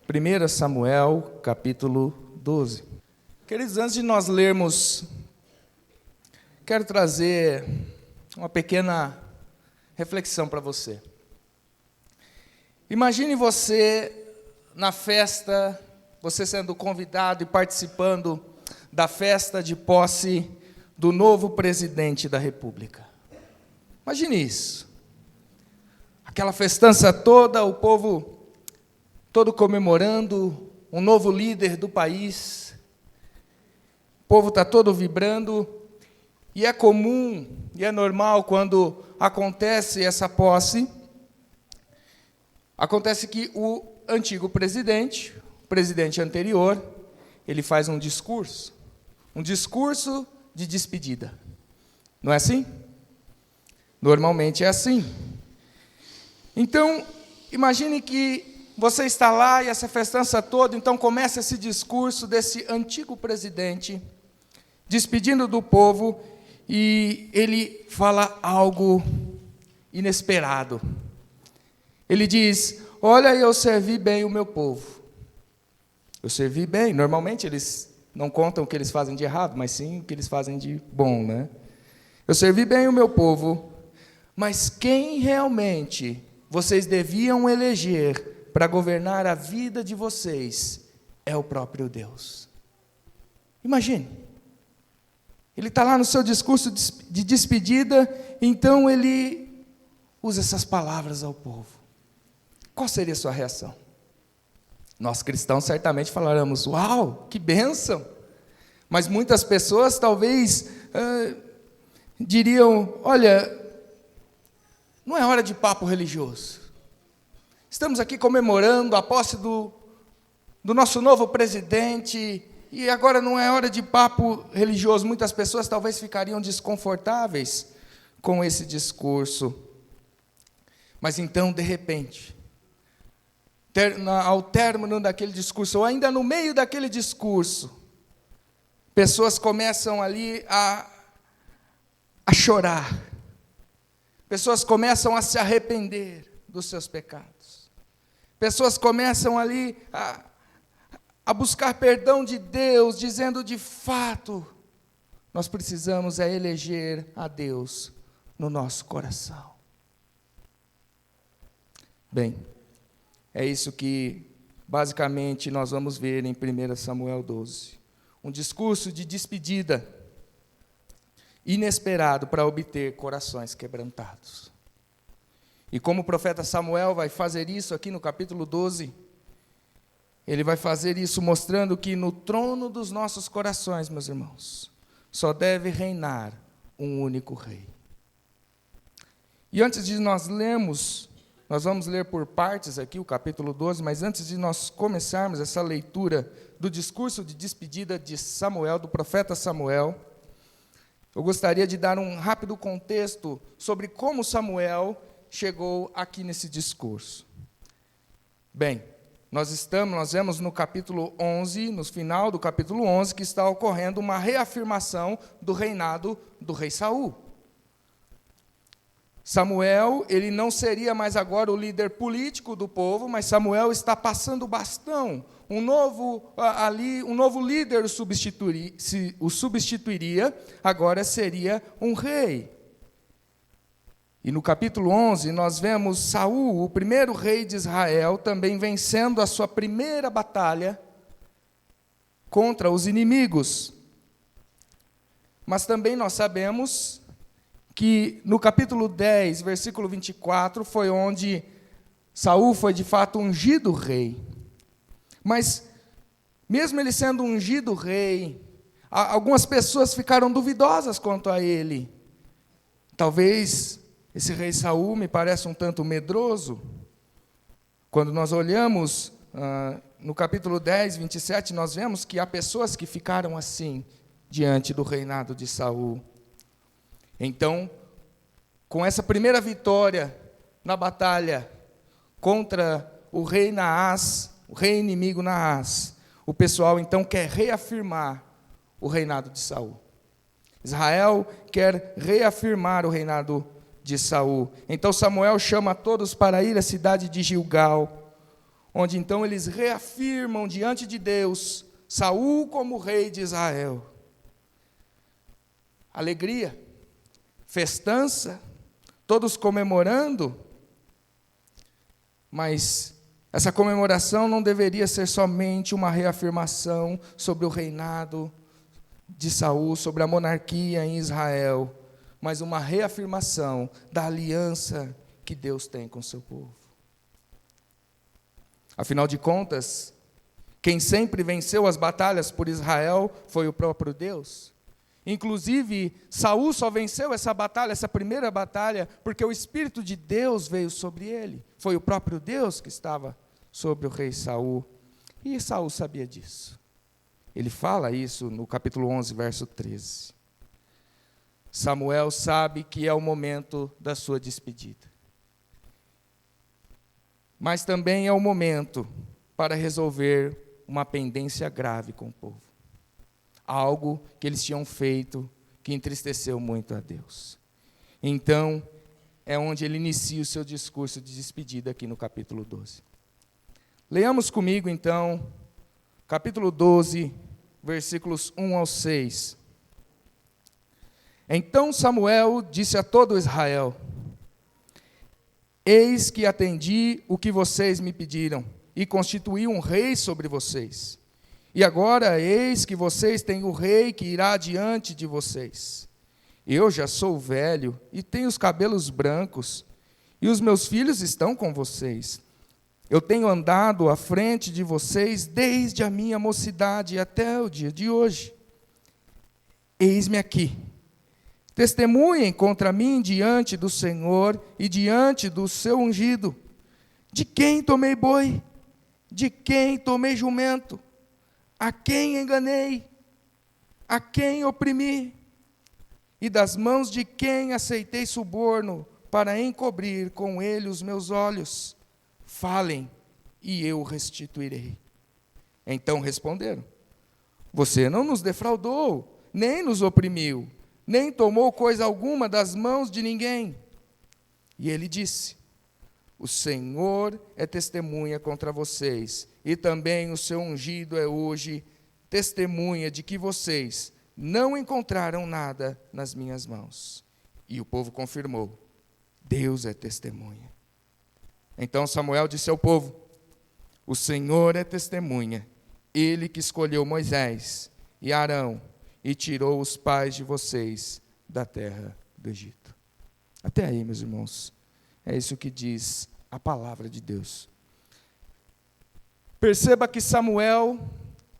1 Samuel, capítulo 12. Queridos, antes de nós lermos, quero trazer uma pequena reflexão para você. Imagine você na festa, você sendo convidado e participando da festa de posse do novo presidente da República. Imagine isso. Aquela festança toda, o povo todo comemorando, um novo líder do país. O povo está todo vibrando. E é comum, e é normal, quando acontece essa posse, acontece que o antigo presidente, o presidente anterior, ele faz um discurso de despedida. Não é assim? Normalmente é assim. Então, imagine que você está lá e essa festança toda, então começa esse discurso desse antigo presidente, despedindo do povo, e ele fala algo inesperado. Ele diz: olha, eu servi bem o meu povo. Eu servi bem. Normalmente eles não contam o que eles fazem de errado, mas sim o que eles fazem de bom, né? Eu servi bem o meu povo, mas quem realmente vocês deviam eleger para governar a vida de vocês é o próprio Deus. Imagine. Ele está lá no seu discurso de despedida, então ele usa essas palavras ao povo. Qual seria a sua reação? Nós cristãos certamente falaremos: uau, que bênção! Mas muitas pessoas talvez diriam: olha, não é hora de papo religioso. Estamos aqui comemorando a posse do nosso novo presidente, e agora não é hora de papo religioso. Muitas pessoas talvez ficariam desconfortáveis com esse discurso. Mas então, de repente, ao término daquele discurso, ou ainda no meio daquele discurso, pessoas começam ali a chorar. Pessoas começam a se arrepender dos seus pecados. Pessoas começam ali a buscar perdão de Deus, dizendo: de fato, nós precisamos eleger a Deus no nosso coração. Bem, é isso que basicamente nós vamos ver em 1 Samuel 12. Um discurso de despedida inesperado para obter corações quebrantados. E como o profeta Samuel vai fazer isso aqui no capítulo 12, ele vai fazer isso mostrando que no trono dos nossos corações, meus irmãos, só deve reinar um único rei. E antes de nós lermos, nós vamos ler por partes aqui o capítulo 12, mas antes de nós começarmos essa leitura do discurso de despedida de Samuel, do profeta Samuel, eu gostaria de dar um rápido contexto sobre como Samuel chegou aqui nesse discurso. Bem, nós vemos no capítulo 11, no final do capítulo 11, que está ocorrendo uma reafirmação do reinado do rei Saul. Samuel, ele não seria mais agora o líder político do povo, mas Samuel está passando o bastão. Um novo líder o substituiria, agora seria um rei. E no capítulo 11, nós vemos Saul, o primeiro rei de Israel, também vencendo a sua primeira batalha contra os inimigos. Mas também nós sabemos que no capítulo 10, versículo 24, foi onde Saul foi de fato ungido rei. Mas, mesmo ele sendo ungido rei, algumas pessoas ficaram duvidosas quanto a ele. Talvez esse rei Saul me parece um tanto medroso. Quando nós olhamos no capítulo 10, 27, nós vemos que há pessoas que ficaram assim diante do reinado de Saul. Então, com essa primeira vitória na batalha contra o rei Naás, o rei inimigo Naás, o pessoal então quer reafirmar o reinado de Saul. Israel quer reafirmar o reinado de Saul. Então Samuel chama todos para ir à cidade de Gilgal, onde então eles reafirmam diante de Deus Saul como rei de Israel. Alegria, festança, todos comemorando, mas essa comemoração não deveria ser somente uma reafirmação sobre o reinado de Saul, sobre a monarquia em Israel, mas uma reafirmação da aliança que Deus tem com o seu povo. Afinal de contas, quem sempre venceu as batalhas por Israel foi o próprio Deus. Inclusive, Saul só venceu essa batalha, essa primeira batalha, porque o Espírito de Deus veio sobre ele. Foi o próprio Deus que estava sobre o rei Saul. E Saul sabia disso. Ele fala isso no capítulo 11, verso 13. Samuel sabe que é o momento da sua despedida. Mas também é o momento para resolver uma pendência grave com o povo. Algo que eles tinham feito que entristeceu muito a Deus. Então, é onde ele inicia o seu discurso de despedida aqui no capítulo 12. Leamos comigo, então, capítulo 12, versículos 1 ao 6. Então Samuel disse a todo Israel: eis que atendi o que vocês me pediram, e constituí um rei sobre vocês. E agora, eis que vocês têm o rei que irá diante de vocês. Eu já sou velho e tenho os cabelos brancos, e os meus filhos estão com vocês. Eu tenho andado à frente de vocês desde a minha mocidade até o dia de hoje. Eis-me aqui. Testemunhem contra mim diante do Senhor e diante do seu ungido. De quem tomei boi? De quem tomei jumento? A quem enganei? A quem oprimi? E das mãos de quem aceitei suborno para encobrir com ele os meus olhos? Falem, e eu restituirei. Então responderam: você não nos defraudou, nem nos oprimiu, nem tomou coisa alguma das mãos de ninguém. E ele disse: o Senhor é testemunha contra vocês, e também o seu ungido é hoje testemunha de que vocês não encontraram nada nas minhas mãos. E o povo confirmou: Deus é testemunha. Então Samuel disse ao povo: o Senhor é testemunha, ele que escolheu Moisés e Arão e tirou os pais de vocês da terra do Egito. Até aí, meus irmãos, é isso que diz a palavra de Deus. Perceba que Samuel,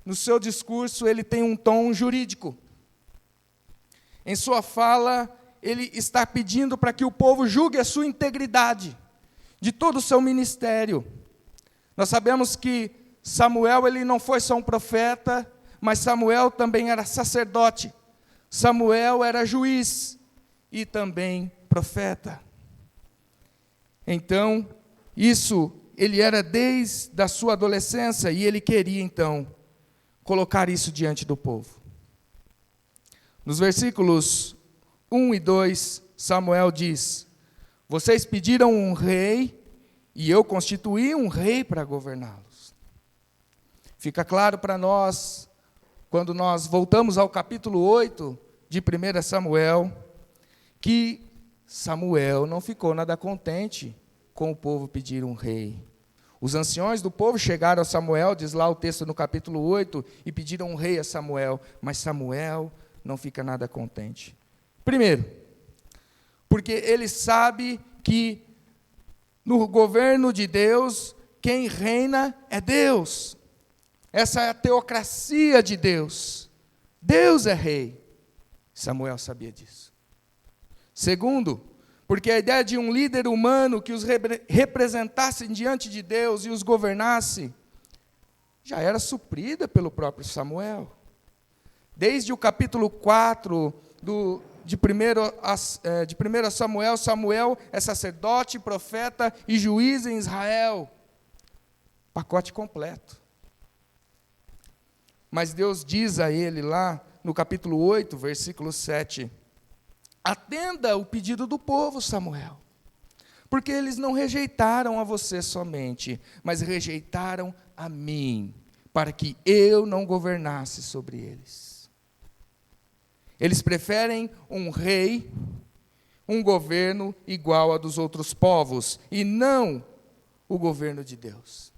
no seu discurso, ele tem um tom jurídico. Em sua fala, ele está pedindo para que o povo julgue a sua integridade de todo o seu ministério. Nós sabemos que Samuel, ele não foi só um profeta, mas Samuel também era sacerdote. Samuel era juiz e também profeta. Então, isso, ele era desde a sua adolescência e ele queria, então, colocar isso diante do povo. Nos versículos 1 e 2, Samuel diz: vocês pediram um rei e eu constituí um rei para governá-los. Fica claro para nós, quando nós voltamos ao capítulo 8 de 1 Samuel, que Samuel não ficou nada contente com o povo pedir um rei. Os anciões do povo chegaram a Samuel, diz lá o texto no capítulo 8, e pediram um rei a Samuel, mas Samuel não fica nada contente. Primeiro, porque ele sabe que no governo de Deus, quem reina é Deus. Essa é a teocracia de Deus. Deus é rei. Samuel sabia disso. Segundo, porque a ideia de um líder humano que os representasse diante de Deus e os governasse, já era suprida pelo próprio Samuel. Desde o capítulo 4 de 1 Samuel, Samuel é sacerdote, profeta e juiz em Israel. Pacote completo. Mas Deus diz a ele lá, no capítulo 8, versículo 7, atenda o pedido do povo, Samuel, Porque eles não rejeitaram a você somente, mas rejeitaram a mim, para que eu não governasse sobre eles. Eles preferem um rei, um governo igual a dos outros povos, e não o governo de Deus.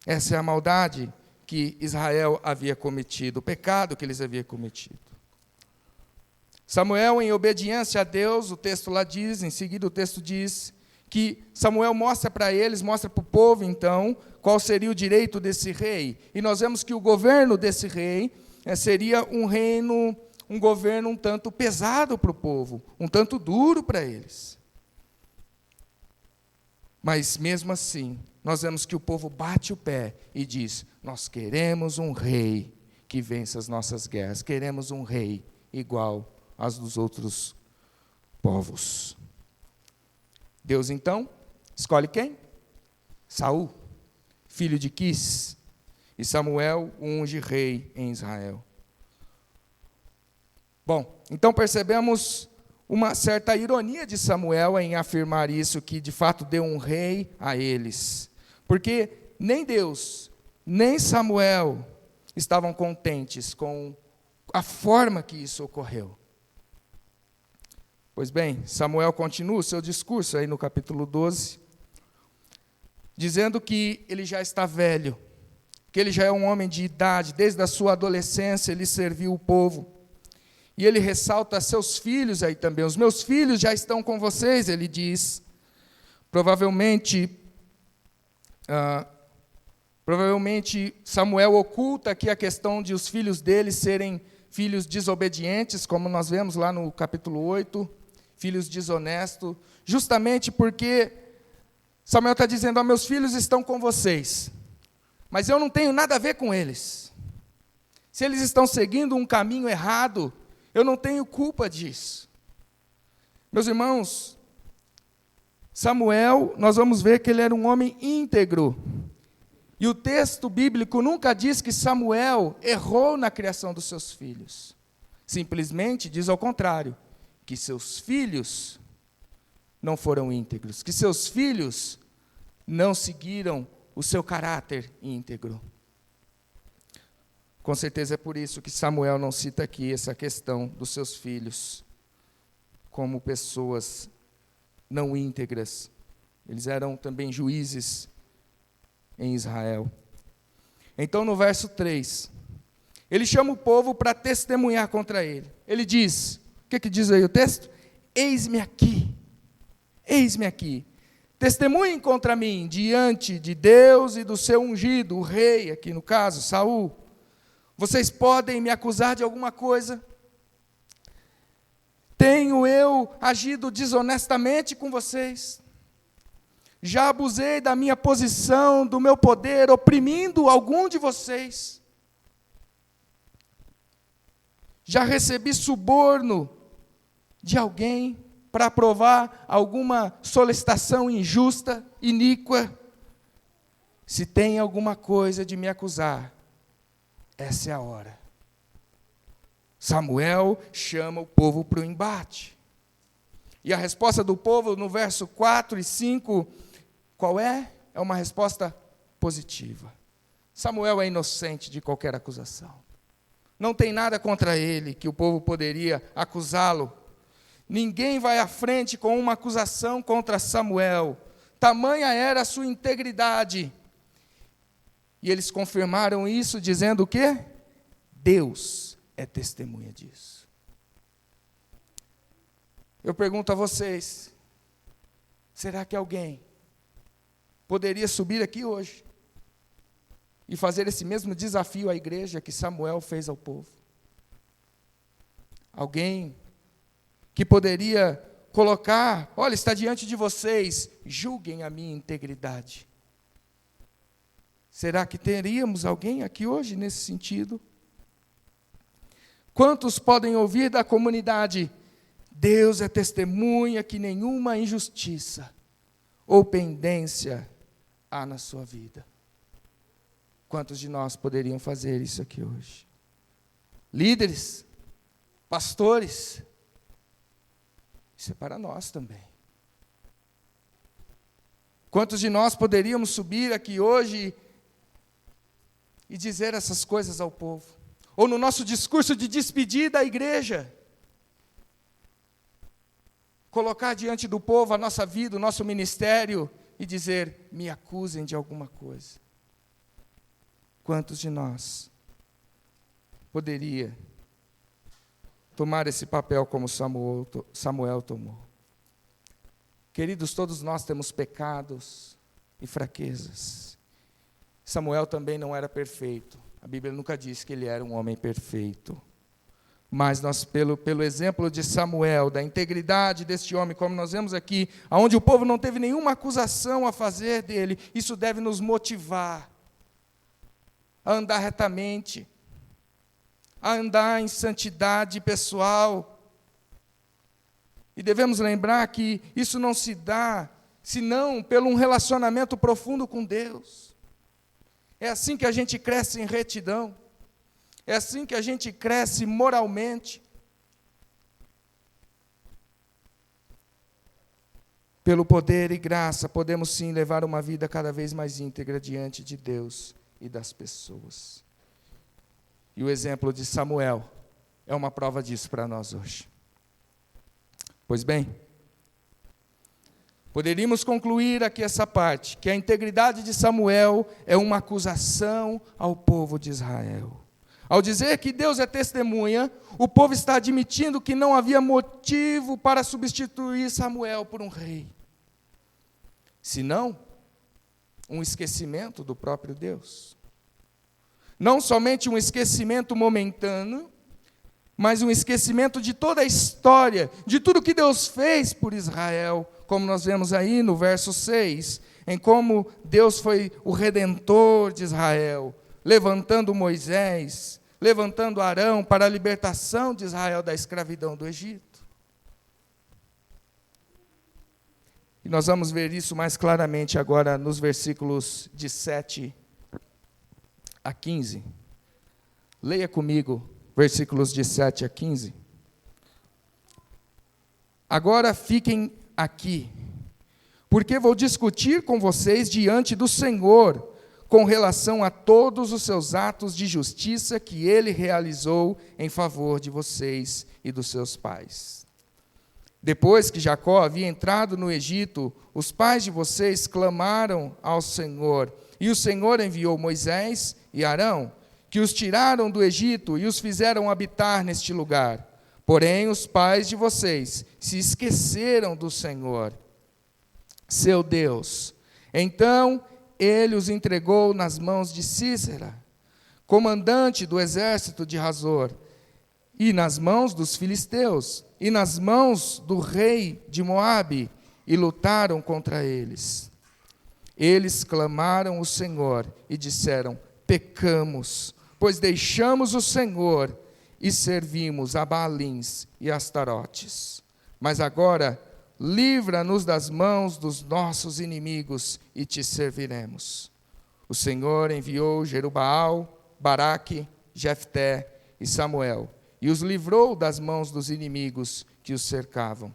Essa é a maldade que Israel havia cometido, o pecado que eles haviam cometido. Samuel, em obediência a Deus, o texto lá diz, em seguida o texto diz, que Samuel mostra para eles, mostra para o povo, então, qual seria o direito desse rei. E nós vemos que o governo desse rei seria um governo um tanto pesado para o povo, um tanto duro para eles. Mas, mesmo assim, nós vemos que o povo bate o pé e diz, nós queremos um rei que vença as nossas guerras, queremos um rei igual aos dos outros povos. Deus, então, escolhe quem? Saul, filho de Quis, e Samuel o unge rei em Israel. Bom, então percebemos uma certa ironia de Samuel em afirmar isso, que de fato deu um rei a eles. Porque nem Deus, nem Samuel estavam contentes com a forma que isso ocorreu. Pois bem, Samuel continua o seu discurso aí no capítulo 12, dizendo que ele já está velho, que ele já é um homem de idade, desde a sua adolescência ele serviu o povo. E ele ressalta seus filhos aí também, os meus filhos já estão com vocês, ele diz. Provavelmente Samuel oculta aqui a questão de os filhos dele serem filhos desobedientes, como nós vemos lá no capítulo 8, filhos desonestos, justamente porque Samuel está dizendo, meus filhos estão com vocês, mas eu não tenho nada a ver com eles. Se eles estão seguindo um caminho errado, eu não tenho culpa disso. Meus irmãos, Samuel, nós vamos ver que ele era um homem íntegro. E o texto bíblico nunca diz que Samuel errou na criação dos seus filhos. Simplesmente diz ao contrário, que seus filhos não foram íntegros, que seus filhos não seguiram o seu caráter íntegro. Com certeza é por isso que Samuel não cita aqui essa questão dos seus filhos como pessoas não íntegras. Eles eram também juízes em Israel. Então, no verso 3, ele chama o povo para testemunhar contra ele. Ele diz, o que diz aí o texto? Eis-me aqui, testemunhem contra mim, diante de Deus e do seu ungido, o rei, aqui no caso, Saul. Vocês podem me acusar de alguma coisa? Tenho eu agido desonestamente com vocês? Já abusei da minha posição, do meu poder, oprimindo algum de vocês? Já recebi suborno de alguém para aprovar alguma solicitação injusta, iníqua? Se tem alguma coisa de me acusar, essa é a hora. Samuel chama o povo para o embate. E a resposta do povo no verso 4 e 5, qual é? É uma resposta positiva. Samuel é inocente de qualquer acusação. Não tem nada contra ele que o povo poderia acusá-lo. Ninguém vai à frente com uma acusação contra Samuel. Tamanha era a sua integridade. E eles confirmaram isso dizendo o quê? Deus é testemunha disso. Eu pergunto a vocês, será que alguém poderia subir aqui hoje e fazer esse mesmo desafio à igreja que Samuel fez ao povo? Alguém que poderia colocar, olha, está diante de vocês, julguem a minha integridade. Será que teríamos alguém aqui hoje nesse sentido? Quantos podem ouvir da comunidade, Deus é testemunha que nenhuma injustiça ou pendência há na sua vida? Quantos de nós poderiam fazer isso aqui hoje? Líderes, pastores, isso é para nós também. Quantos de nós poderíamos subir aqui hoje e dizer essas coisas ao povo? Ou no nosso discurso de despedida à igreja, colocar diante do povo a nossa vida, o nosso ministério e dizer: me acusem de alguma coisa. Quantos de nós poderia tomar esse papel como Samuel tomou? Queridos, todos nós temos pecados e fraquezas. Samuel também não era perfeito. A Bíblia nunca diz que ele era um homem perfeito. Mas nós, pelo exemplo de Samuel, da integridade deste homem, como nós vemos aqui, onde o povo não teve nenhuma acusação a fazer dele, isso deve nos motivar a andar retamente, a andar em santidade pessoal. E devemos lembrar que isso não se dá senão pelo um relacionamento profundo com Deus. É assim que a gente cresce em retidão. É assim que a gente cresce moralmente. Pelo poder e graça, podemos sim levar uma vida cada vez mais íntegra diante de Deus e das pessoas. E o exemplo de Samuel é uma prova disso para nós hoje. Pois bem, poderíamos concluir aqui essa parte, que a integridade de Samuel é uma acusação ao povo de Israel. Ao dizer que Deus é testemunha, o povo está admitindo que não havia motivo para substituir Samuel por um rei, senão um esquecimento do próprio Deus. Não somente um esquecimento momentâneo, mas um esquecimento de toda a história, de tudo que Deus fez por Israel, como nós vemos aí no verso 6, em como Deus foi o redentor de Israel, levantando Moisés, levantando Arão para a libertação de Israel da escravidão do Egito. E nós vamos ver isso mais claramente agora nos versículos de 7 a 15. Leia comigo, versículos de 7 a 15. Agora fiquem aqui, porque vou discutir com vocês diante do Senhor, com relação a todos os seus atos de justiça que Ele realizou em favor de vocês e dos seus pais. Depois que Jacó havia entrado no Egito, os pais de vocês clamaram ao Senhor, e o Senhor enviou Moisés e Arão, que os tiraram do Egito e os fizeram habitar neste lugar. Porém, os pais de vocês se esqueceram do Senhor, seu Deus. Então, Ele os entregou nas mãos de Sísera, comandante do exército de Hazor, e nas mãos dos filisteus, e nas mãos do rei de Moabe, e lutaram contra eles. Eles clamaram ao Senhor e disseram: pecamos, pois deixamos o Senhor e servimos a Baalins e Astarotes. Mas agora, livra-nos das mãos dos nossos inimigos e te serviremos. O Senhor enviou Jerubaal, Baraque, Jefté e Samuel, e os livrou das mãos dos inimigos que os cercavam.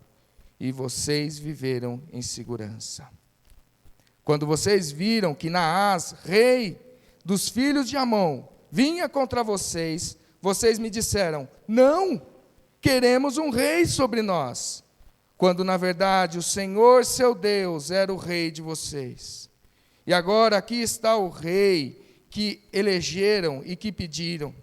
E vocês viveram em segurança. Quando vocês viram que Naás, rei dos filhos de Amon, vinha contra vocês, vocês me disseram: não, queremos um rei sobre nós, quando na verdade o Senhor, seu Deus, era o rei de vocês. E agora aqui está o rei que elegeram e que pediram.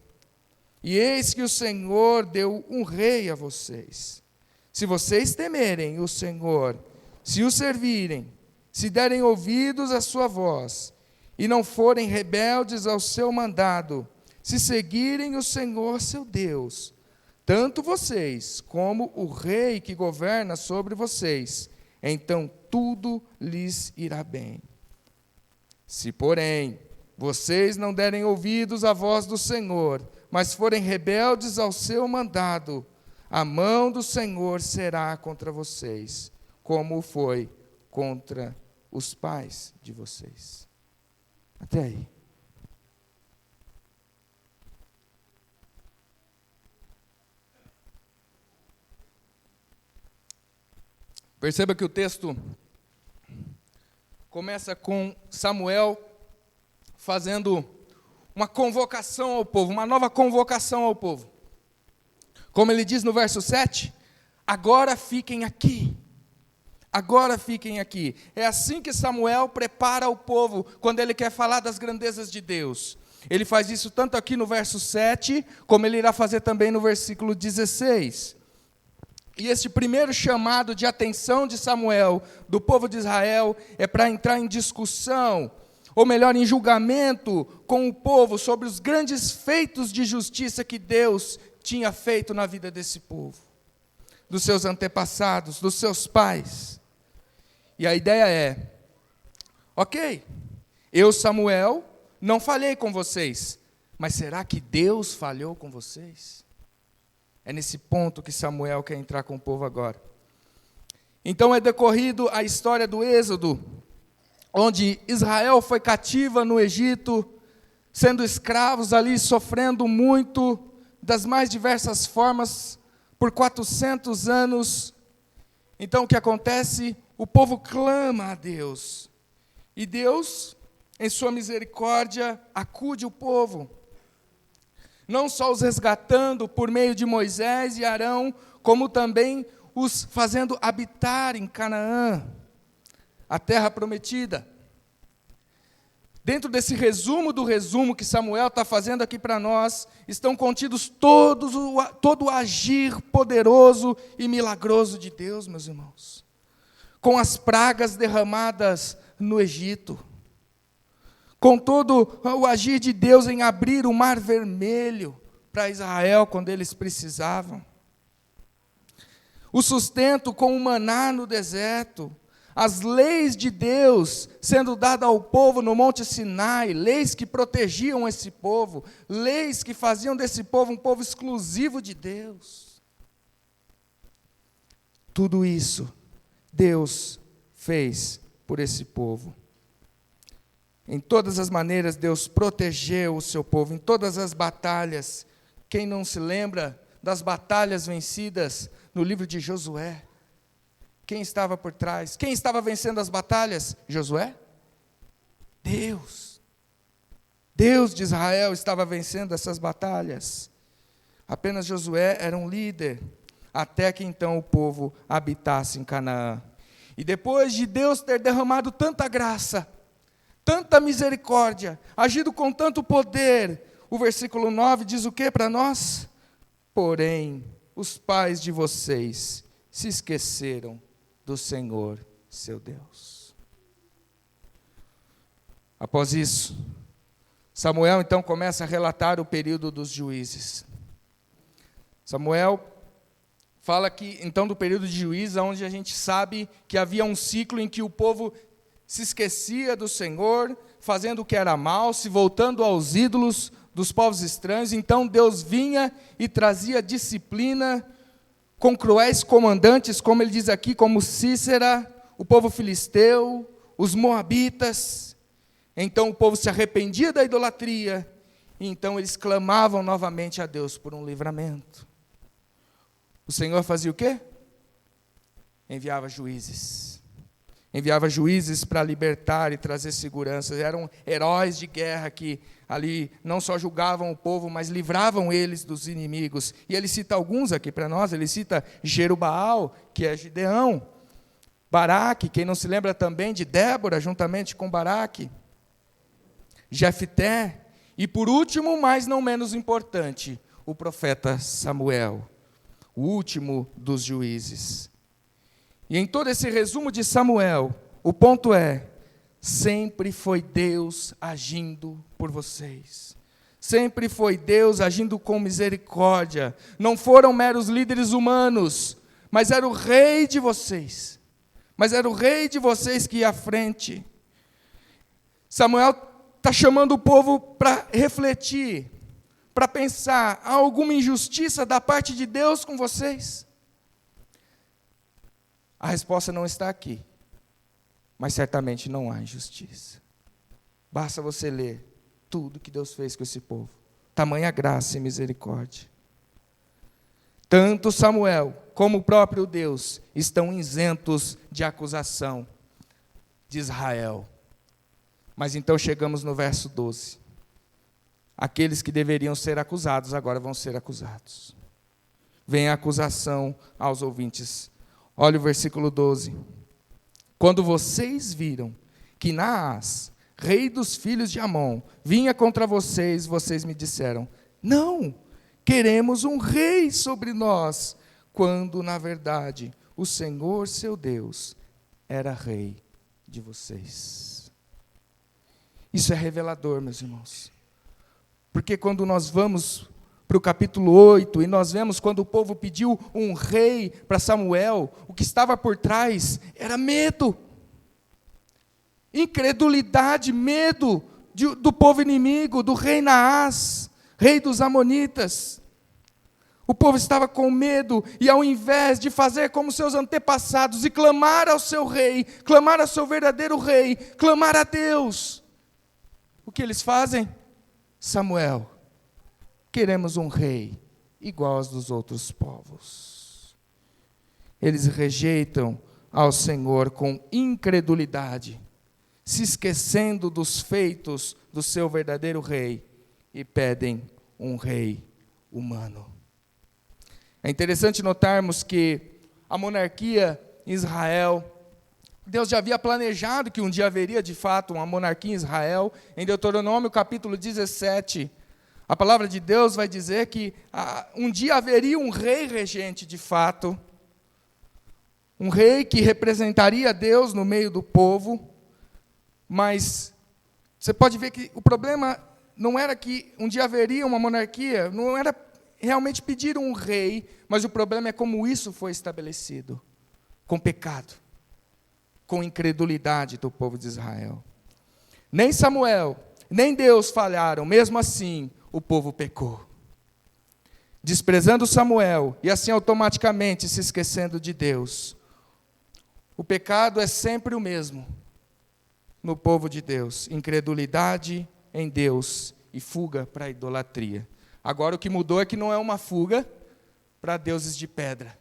E eis que o Senhor deu um rei a vocês. Se vocês temerem o Senhor, se o servirem, se derem ouvidos à sua voz, e não forem rebeldes ao seu mandado, se seguirem o Senhor, seu Deus, tanto vocês como o rei que governa sobre vocês, então tudo lhes irá bem. Se, porém, vocês não derem ouvidos à voz do Senhor, mas forem rebeldes ao seu mandado, a mão do Senhor será contra vocês, como foi contra os pais de vocês. Até aí. Perceba que o texto começa com Samuel fazendo uma convocação ao povo, uma nova convocação ao povo. Como ele diz no verso 7, agora fiquem aqui. Agora fiquem aqui. É assim que Samuel prepara o povo quando ele quer falar das grandezas de Deus. Ele faz isso tanto aqui no verso 7, como ele irá fazer também no versículo 16. E este primeiro chamado de atenção de Samuel, do povo de Israel, é para entrar em discussão, ou melhor, em julgamento com o povo sobre os grandes feitos de justiça que Deus tinha feito na vida desse povo, dos seus antepassados, dos seus pais. E a ideia é, ok, eu, Samuel, não falhei com vocês, mas será que Deus falhou com vocês? É nesse ponto que Samuel quer entrar com o povo agora. Então é decorrido a história do Êxodo, onde Israel foi cativa no Egito, sendo escravos ali, sofrendo muito, das mais diversas formas, por 400 anos. Então o que acontece? O povo clama a Deus, e Deus, em sua misericórdia, acude o povo, não só os resgatando por meio de Moisés e Arão, como também os fazendo habitar em Canaã, a terra prometida. Dentro desse resumo do resumo que Samuel está fazendo aqui para nós, estão contidos todo o agir poderoso e milagroso de Deus, meus irmãos. Com as pragas derramadas no Egito, com todo o agir de Deus em abrir o mar vermelho para Israel quando eles precisavam, o sustento com o maná no deserto, as leis de Deus sendo dadas ao povo no Monte Sinai, leis que protegiam esse povo, leis que faziam desse povo um povo exclusivo de Deus. Tudo isso Deus fez por esse povo. Em todas as maneiras, Deus protegeu o seu povo, em todas as batalhas. Quem não se lembra das batalhas vencidas no livro de Josué? Quem estava por trás? Quem estava vencendo as batalhas? Josué? Deus. Deus de Israel estava vencendo essas batalhas. Apenas Josué era um líder, até que então o povo habitasse em Canaã. E depois de Deus ter derramado tanta graça, tanta misericórdia, agido com tanto poder, o versículo 9 diz o que para nós? Porém, os pais de vocês se esqueceram do Senhor, seu Deus. Após isso, Samuel então começa a relatar o período dos juízes. Samuel fala que, então, do período de juízes, onde a gente sabe que havia um ciclo em que o povo se esquecia do Senhor, fazendo o que era mal, se voltando aos ídolos dos povos estranhos. Então Deus vinha e trazia disciplina com cruéis comandantes, como ele diz aqui, como Cícera, o povo filisteu, os moabitas. Então o povo se arrependia da idolatria, e então eles clamavam novamente a Deus por um livramento. O Senhor fazia o quê? Enviava juízes. Enviava juízes para libertar e trazer segurança. Eram heróis de guerra que ali não só julgavam o povo, mas livravam eles dos inimigos. E ele cita alguns aqui para nós. Ele cita Jerubaal, que é Gideão. Baraque, quem não se lembra também de Débora, juntamente com Baraque. Jefté. E por último, mas não menos importante, o profeta Samuel, o último dos juízes. E em todo esse resumo de Samuel, o ponto é, sempre foi Deus agindo por vocês. Sempre foi Deus agindo com misericórdia. Não foram meros líderes humanos, mas era o rei de vocês. Mas era o rei de vocês que ia à frente. Samuel está chamando o povo para refletir, para pensar, há alguma injustiça da parte de Deus com vocês? A resposta não está aqui, mas certamente não há injustiça. Basta você ler tudo que Deus fez com esse povo. Tamanha graça e misericórdia. Tanto Samuel como o próprio Deus estão isentos de acusação. de Israel. Mas então chegamos no verso 12. Aqueles que deveriam ser acusados agora vão ser acusados. Vem a acusação aos ouvintes. Olha o versículo 12. Quando vocês viram que Naás, rei dos filhos de Amon, vinha contra vocês, vocês me disseram: não, queremos um rei sobre nós, quando, na verdade, o Senhor, seu Deus, era rei de vocês. Isso é revelador, meus irmãos. Porque quando nós vamos para o capítulo 8, e nós vemos quando o povo pediu um rei para Samuel, o que estava por trás era medo, incredulidade, medo do povo inimigo, do rei Naás, rei dos Amonitas. O povo estava com medo, e ao invés de fazer como seus antepassados, e clamar ao seu rei, clamar ao seu verdadeiro rei, clamar a Deus, o que eles fazem? Samuel, queremos um rei igual aos dos outros povos. Eles rejeitam ao Senhor com incredulidade, se esquecendo dos feitos do seu verdadeiro rei, e pedem um rei humano. É interessante notarmos que a monarquia em Israel, Deus já havia planejado que um dia haveria de fato uma monarquia em Israel. Em Deuteronômio capítulo 17, a palavra de Deus vai dizer que um dia haveria um rei regente de fato, um rei que representaria Deus no meio do povo. Mas você pode ver que o problema não era que um dia haveria uma monarquia, não era realmente pedir um rei, mas o problema é como isso foi estabelecido, com pecado, com incredulidade do povo de Israel. Nem Samuel, nem Deus falharam, mesmo assim o povo pecou, desprezando Samuel e assim automaticamente se esquecendo de Deus. O pecado é sempre o mesmo no povo de Deus: incredulidade em Deus e fuga para a idolatria. Agora o que mudou é que não é uma fuga para deuses de pedra,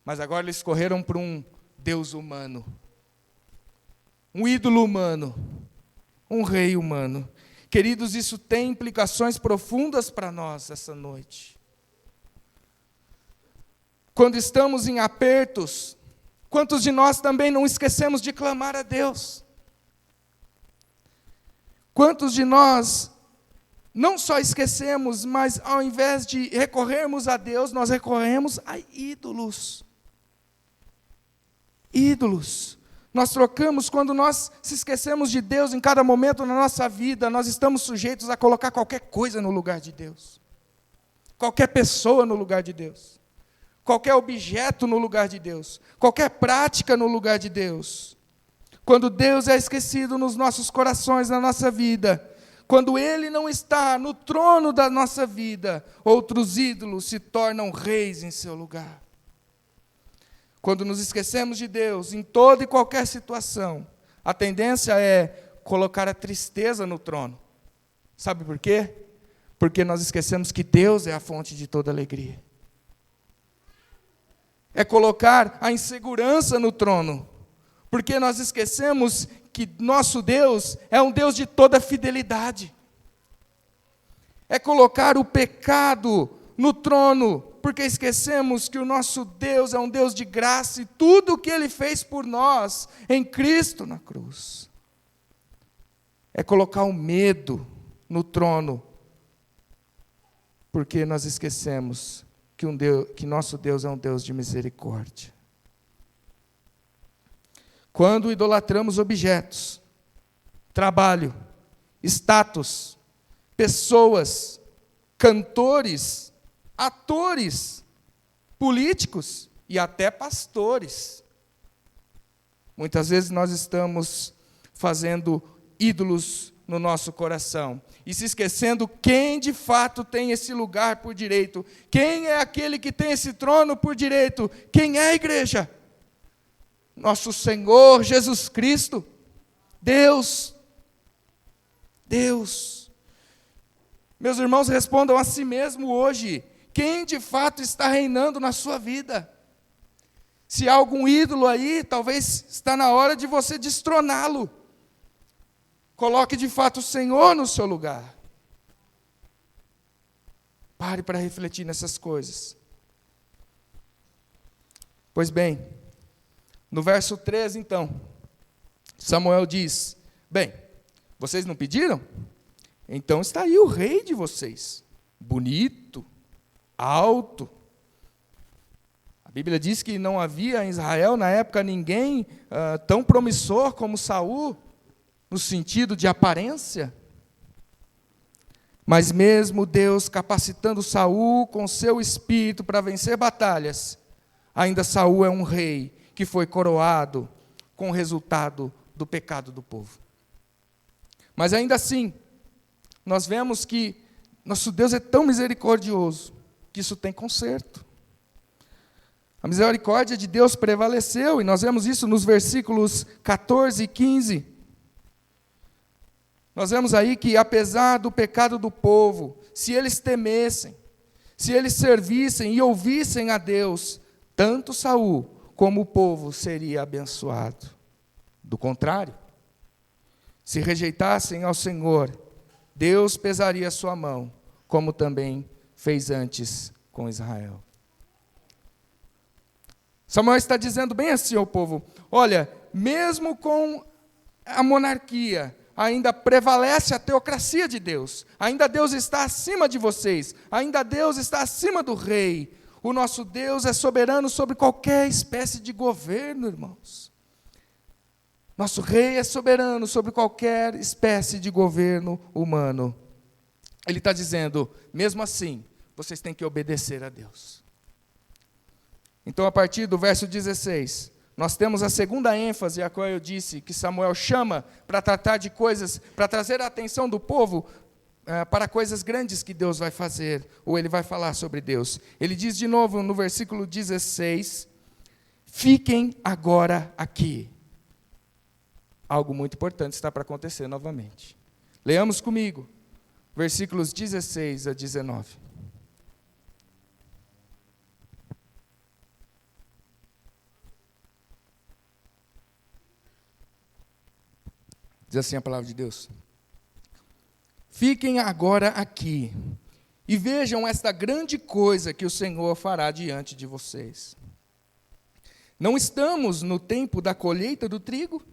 mas agora eles correram para um Deus humano, um ídolo humano, um rei humano. Queridos, isso tem implicações profundas para nós essa noite. Quando estamos em apertos, quantos de nós também não esquecemos de clamar a Deus? Quantos de nós não só esquecemos, mas ao invés de recorrermos a Deus, nós recorremos a ídolos. Ídolos. Nós trocamos, quando nós se esquecemos de Deus em cada momento na nossa vida, nós estamos sujeitos a colocar qualquer coisa no lugar de Deus. Qualquer pessoa no lugar de Deus. Qualquer objeto no lugar de Deus. Qualquer prática no lugar de Deus. Quando Deus é esquecido nos nossos corações, na nossa vida, quando Ele não está no trono da nossa vida, outros ídolos se tornam reis em seu lugar. Quando nos esquecemos de Deus, em toda e qualquer situação, a tendência é colocar a tristeza no trono. Sabe por quê? Porque nós esquecemos que Deus é a fonte de toda alegria. É colocar a insegurança no trono, porque nós esquecemos que nosso Deus é um Deus de toda fidelidade. É colocar o pecado no trono, porque esquecemos que o nosso Deus é um Deus de graça e tudo o que Ele fez por nós em Cristo na cruz. É colocar o medo no trono, porque nós esquecemos que nosso Deus é um Deus de misericórdia. Quando idolatramos objetos, trabalho, status, pessoas, cantores, atores, políticos e até pastores, muitas vezes nós estamos fazendo ídolos no nosso coração e se esquecendo quem de fato tem esse lugar por direito, quem é aquele que tem esse trono por direito, quem é a igreja? Nosso Senhor Jesus Cristo, Deus. Meus irmãos, respondam a si mesmo hoje, quem de fato está reinando na sua vida? Se há algum ídolo aí, talvez está na hora de você destroná-lo. Coloque de fato o Senhor no seu lugar. Pare para refletir nessas coisas. Pois bem, no verso 13, então, Samuel diz: bem, vocês não pediram? Então está aí o rei de vocês, bonito, alto. A Bíblia diz que não havia em Israel, na época, ninguém tão promissor como Saul, no sentido de aparência. Mas mesmo Deus capacitando Saul com seu espírito para vencer batalhas, ainda Saul é um rei que foi coroado com o resultado do pecado do povo. Mas ainda assim, nós vemos que nosso Deus é tão misericordioso que isso tem conserto. A misericórdia de Deus prevaleceu, e nós vemos isso nos versículos 14 e 15. Nós vemos aí que, apesar do pecado do povo, se eles temessem, se eles servissem e ouvissem a Deus, tanto Saul como o povo seria abençoado. Do contrário, se rejeitassem ao Senhor, Deus pesaria a sua mão, como também fez antes com Israel. Samuel está dizendo bem assim ao povo: olha, mesmo com a monarquia, ainda prevalece a teocracia de Deus, ainda Deus está acima de vocês, ainda Deus está acima do rei. O nosso Deus é soberano sobre qualquer espécie de governo, irmãos. Nosso rei é soberano sobre qualquer espécie de governo humano. Ele está dizendo, mesmo assim, vocês têm que obedecer a Deus. Então, a partir do verso 16, nós temos a segunda ênfase, a qual eu disse, que Samuel chama para tratar de coisas, para trazer a atenção do povo para coisas grandes que Deus vai fazer, ou ele vai falar sobre Deus. Ele diz de novo no versículo 16, fiquem agora aqui. Algo muito importante está para acontecer novamente. Leamos comigo, versículos 16 a 19. Diz assim a palavra de Deus: fiquem agora aqui e vejam esta grande coisa que o Senhor fará diante de vocês. Não estamos no tempo da colheita do trigo?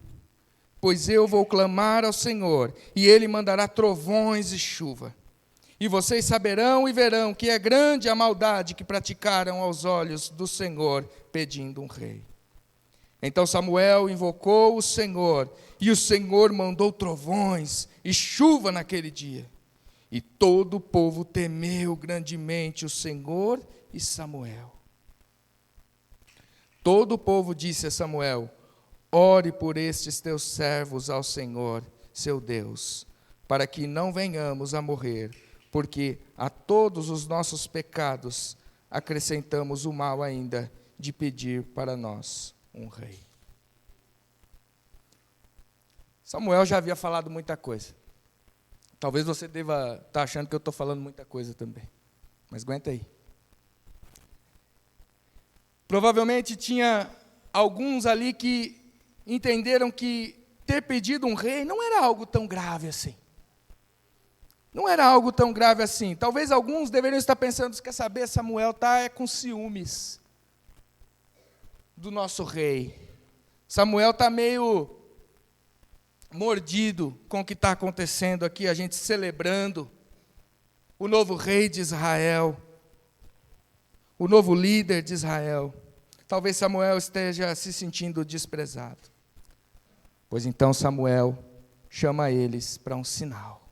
Pois eu vou clamar ao Senhor, e Ele mandará trovões e chuva. E vocês saberão e verão que é grande a maldade que praticaram aos olhos do Senhor, pedindo um rei. Então Samuel invocou o Senhor, e o Senhor mandou trovões e chuva naquele dia. E todo o povo temeu grandemente o Senhor e Samuel. Todo o povo disse a Samuel: ore por estes teus servos ao Senhor, seu Deus, para que não venhamos a morrer, porque a todos os nossos pecados acrescentamos o mal ainda de pedir para nós um rei. Samuel já havia falado muita coisa. Talvez você deva estar achando que eu estou falando muita coisa também, mas aguenta aí. Provavelmente tinha alguns ali que entenderam que ter pedido um rei não era algo tão grave assim. Não era algo tão grave assim. Talvez alguns deveriam estar pensando, quer saber, Samuel está com ciúmes do nosso rei. Samuel está meio mordido com o que está acontecendo aqui, a gente celebrando o novo rei de Israel, o novo líder de Israel. Talvez Samuel esteja se sentindo desprezado. Pois então Samuel chama eles para um sinal.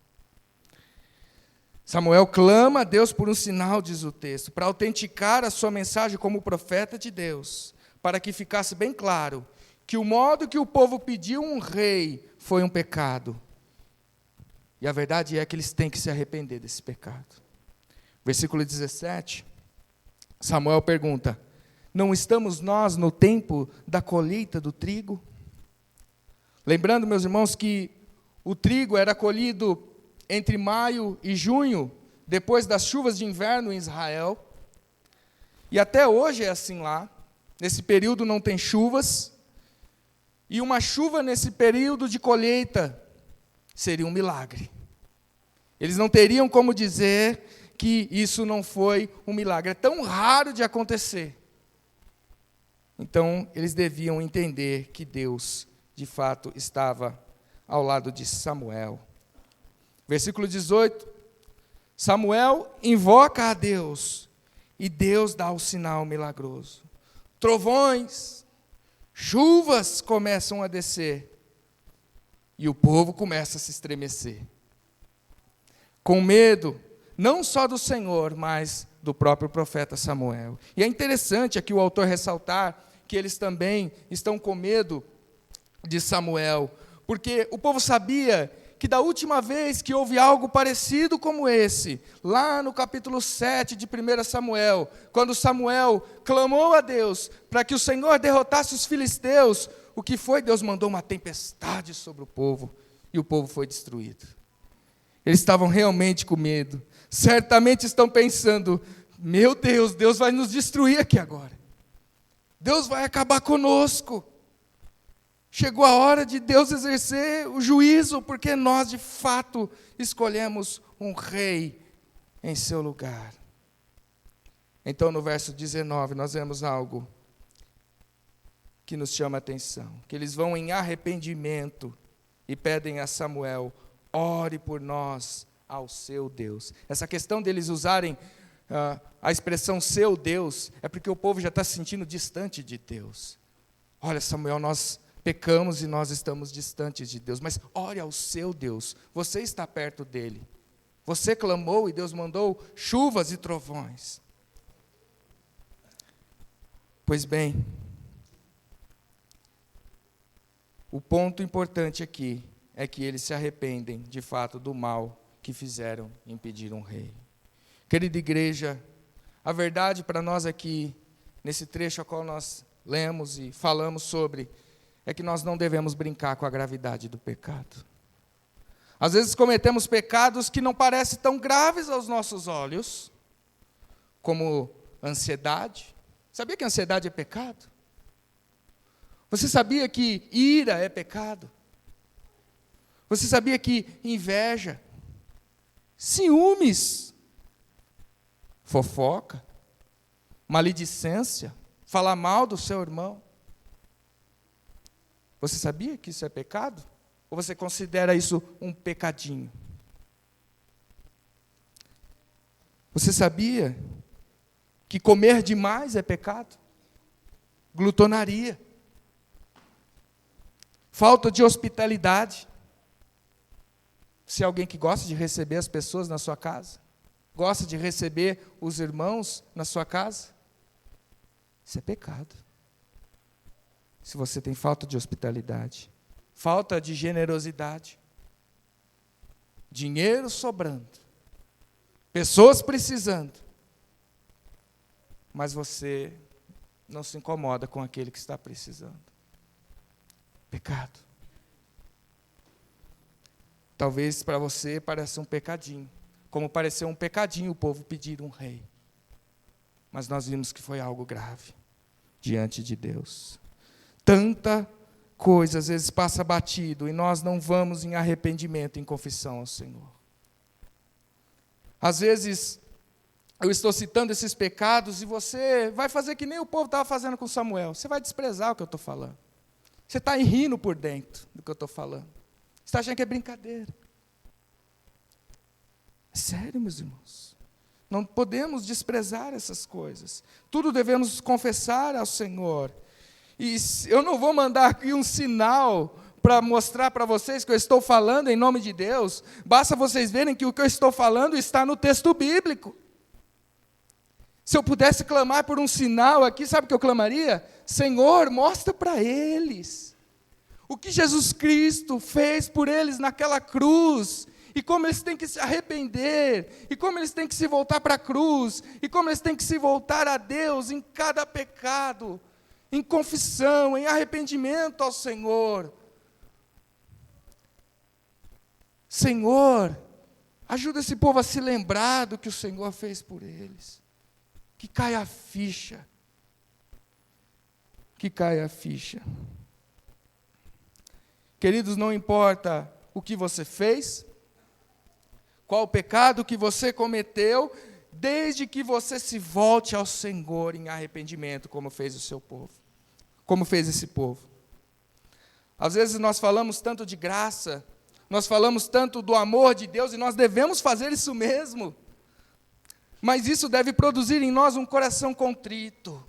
Samuel clama a Deus por um sinal, diz o texto, para autenticar a sua mensagem como profeta de Deus, para que ficasse bem claro que o modo que o povo pediu um rei foi um pecado. E a verdade é que eles têm que se arrepender desse pecado. Versículo 17, Samuel pergunta: não estamos nós no tempo da colheita do trigo? Lembrando, meus irmãos, que o trigo era colhido entre maio e junho, depois das chuvas de inverno em Israel. E até hoje é assim lá. Nesse período não tem chuvas, e uma chuva nesse período de colheita seria um milagre. Eles não teriam como dizer que isso não foi um milagre. É tão raro de acontecer. Então, eles deviam entender que Deus, de fato, estava ao lado de Samuel. Versículo 18. Samuel invoca a Deus, e Deus dá o sinal milagroso. Trovões, chuvas começam a descer, e o povo começa a se estremecer. Com medo, não só do Senhor, mas do próprio profeta Samuel. E é interessante aqui o autor ressaltar que eles também estão com medo de Samuel, porque o povo sabia que da última vez que houve algo parecido como esse, lá no capítulo 7 de 1 Samuel, quando Samuel clamou a Deus para que o Senhor derrotasse os filisteus, o que foi? Deus mandou uma tempestade sobre o povo, e o povo foi destruído. Eles estavam realmente com medo, certamente estão pensando, meu Deus, Deus vai nos destruir aqui agora, Deus vai acabar conosco. Chegou a hora de Deus exercer o juízo, porque nós, de fato, escolhemos um rei em seu lugar. Então, no verso 19, nós vemos algo que nos chama a atenção, que eles vão em arrependimento e pedem a Samuel, ore por nós ao seu Deus. Essa questão deles usarem a expressão seu Deus, é porque o povo já está se sentindo distante de Deus. Olha, Samuel, nós pecamos e nós estamos distantes de Deus, mas ore ao seu Deus, você está perto dele. Você clamou e Deus mandou chuvas e trovões. Pois bem, o ponto importante aqui é que eles se arrependem, de fato, do mal que fizeram em pedir um rei. Querida igreja, a verdade para nós aqui, nesse trecho ao qual nós lemos e falamos sobre, é que nós não devemos brincar com a gravidade do pecado. Às vezes cometemos pecados que não parecem tão graves aos nossos olhos, como ansiedade. Sabia que ansiedade é pecado? Você sabia que ira é pecado? Você sabia que inveja, ciúmes, fofoca, maledicência, falar mal do seu irmão, você sabia que isso é pecado? Ou você considera isso um pecadinho? Você sabia que comer demais é pecado? Glutonaria, falta de hospitalidade. Você é alguém que gosta de receber as pessoas na sua casa? Gosta de receber os irmãos na sua casa? Isso é pecado. Se você tem falta de hospitalidade, falta de generosidade, dinheiro sobrando, pessoas precisando, mas você não se incomoda com aquele que está precisando. Pecado. Talvez para você pareça um pecadinho, como pareceu um pecadinho o povo pedir um rei. Mas nós vimos que foi algo grave diante de Deus. Tanta coisa às vezes passa batido e nós não vamos em arrependimento, em confissão ao Senhor. Às vezes eu estou citando esses pecados e você vai fazer que nem o povo estava fazendo com Samuel. Você vai desprezar o que eu estou falando. Você está rindo por dentro do que eu estou falando. Você está achando que é brincadeira. É sério, meus irmãos. Não podemos desprezar essas coisas. Tudo devemos confessar ao Senhor. E eu não vou mandar aqui um sinal para mostrar para vocês que eu estou falando em nome de Deus. Basta vocês verem que o que eu estou falando está no texto bíblico. Se eu pudesse clamar por um sinal aqui, sabe o que eu clamaria? Senhor, mostra para eles o que Jesus Cristo fez por eles naquela cruz, e como eles têm que se arrepender, e como eles têm que se voltar para a cruz, e como eles têm que se voltar a Deus em cada pecado, em confissão, em arrependimento ao Senhor. Senhor, ajuda esse povo a se lembrar do que o Senhor fez por eles. Que caia a ficha. que cai a ficha. Queridos, não importa o que você fez, qual o pecado que você cometeu, desde que você se volte ao Senhor em arrependimento, como fez o seu povo, como fez esse povo. Às vezes nós falamos tanto de graça, nós falamos tanto do amor de Deus, e nós devemos fazer isso mesmo. Mas isso deve produzir em nós um coração contrito,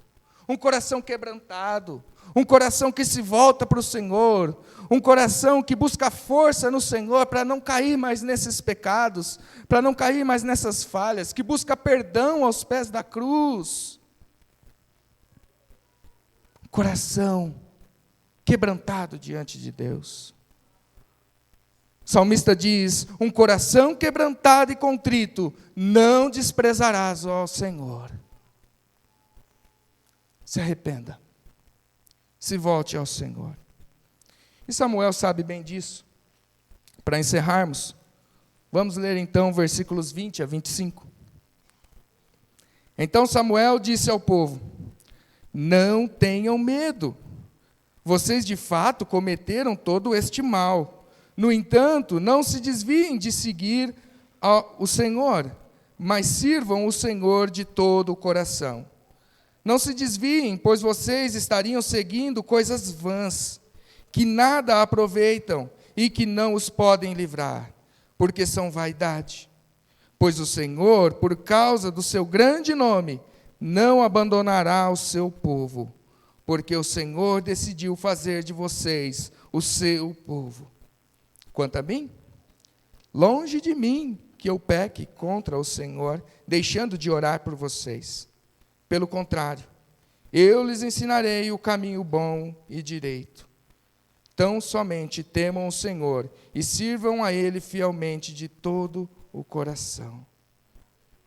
um coração quebrantado, um coração que se volta para o Senhor, um coração que busca força no Senhor para não cair mais nesses pecados, para não cair mais nessas falhas, que busca perdão aos pés da cruz. Coração quebrantado diante de Deus. O salmista diz: um coração quebrantado e contrito, não desprezarás, ó Senhor. Se arrependa. Se volte ao Senhor. E Samuel sabe bem disso. Para encerrarmos, vamos ler então versículos 20 a 25. Então Samuel disse ao povo: não tenham medo. Vocês de fato cometeram todo este mal. No entanto, não se desviem de seguir o Senhor, mas sirvam o Senhor de todo o coração. Não se desviem, pois vocês estariam seguindo coisas vãs, que nada aproveitam e que não os podem livrar, porque são vaidade. Pois o Senhor, por causa do seu grande nome, não abandonará o seu povo, porque o Senhor decidiu fazer de vocês o seu povo. Quanto a mim, longe de mim que eu peque contra o Senhor, deixando de orar por vocês. Pelo contrário, eu lhes ensinarei o caminho bom e direito. Tão somente temam o Senhor e sirvam a Ele fielmente de todo o coração.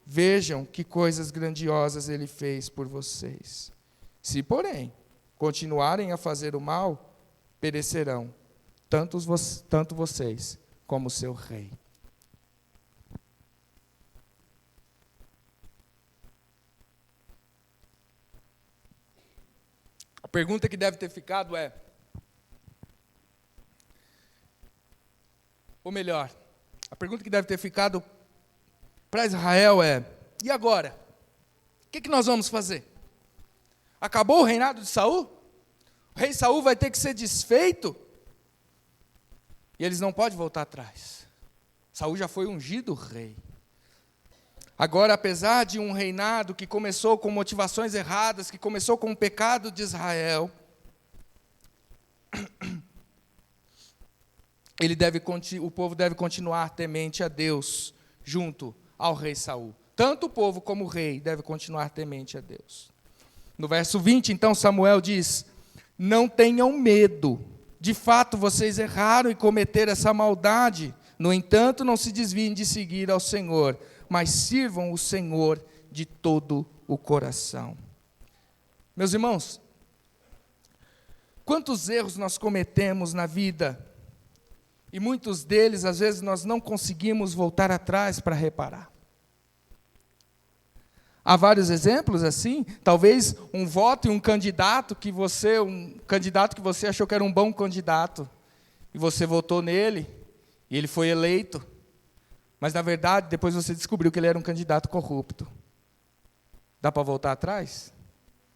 Vejam que coisas grandiosas Ele fez por vocês. Se, porém, continuarem a fazer o mal, perecerão, tanto vocês como o seu rei. A pergunta que deve ter ficado é, ou melhor, a pergunta que deve ter ficado para Israel é: e agora? O que nós vamos fazer? Acabou o reinado de Saul? O rei Saul vai ter que ser desfeito? E eles não podem voltar atrás. Saul já foi ungido rei. Agora, apesar de um reinado que começou com motivações erradas, que começou com o pecado de Israel, o povo deve continuar temente a Deus, junto ao rei Saul. Tanto o povo como o rei deve continuar temente a Deus. No verso 20, então, Samuel diz: não tenham medo, de fato vocês erraram e cometeram essa maldade, no entanto, não se desviem de seguir ao Senhor, mas sirvam o Senhor de todo o coração. Meus irmãos, quantos erros nós cometemos na vida, e muitos deles, às vezes, nós não conseguimos voltar atrás para reparar. Há vários exemplos assim, talvez um voto em um candidato que você achou que era um bom candidato, e você votou nele, e ele foi eleito, mas na verdade depois você descobriu que ele era um candidato corrupto. Dá para voltar atrás?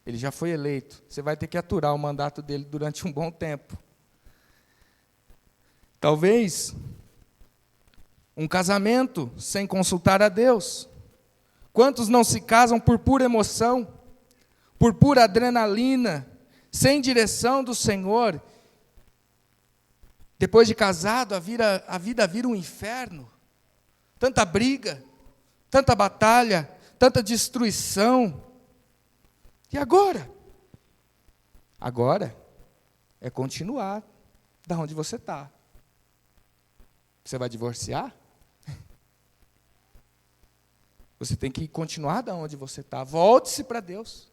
Ele já foi eleito, você vai ter que aturar o mandato dele durante um bom tempo. Talvez um casamento sem consultar a Deus. Quantos não se casam por pura emoção, por pura adrenalina, sem direção do Senhor? Depois de casado, a vida vira um inferno. Tanta briga, tanta batalha, tanta destruição. E agora? Agora é continuar da onde você está. Você vai divorciar? Você tem que continuar da onde você está. Volte-se para Deus.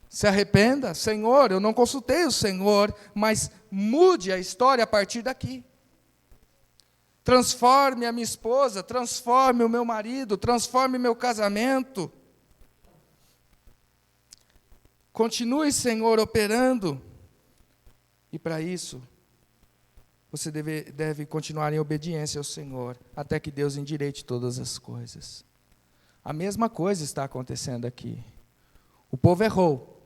Se arrependa. Senhor, eu não consultei o Senhor, mas mude a história a partir daqui. Transforme a minha esposa, transforme o meu marido, transforme meu casamento. Continue, Senhor, operando. E para isso, você deve continuar em obediência ao Senhor, até que Deus endireite todas as coisas. A mesma coisa está acontecendo aqui. O povo errou,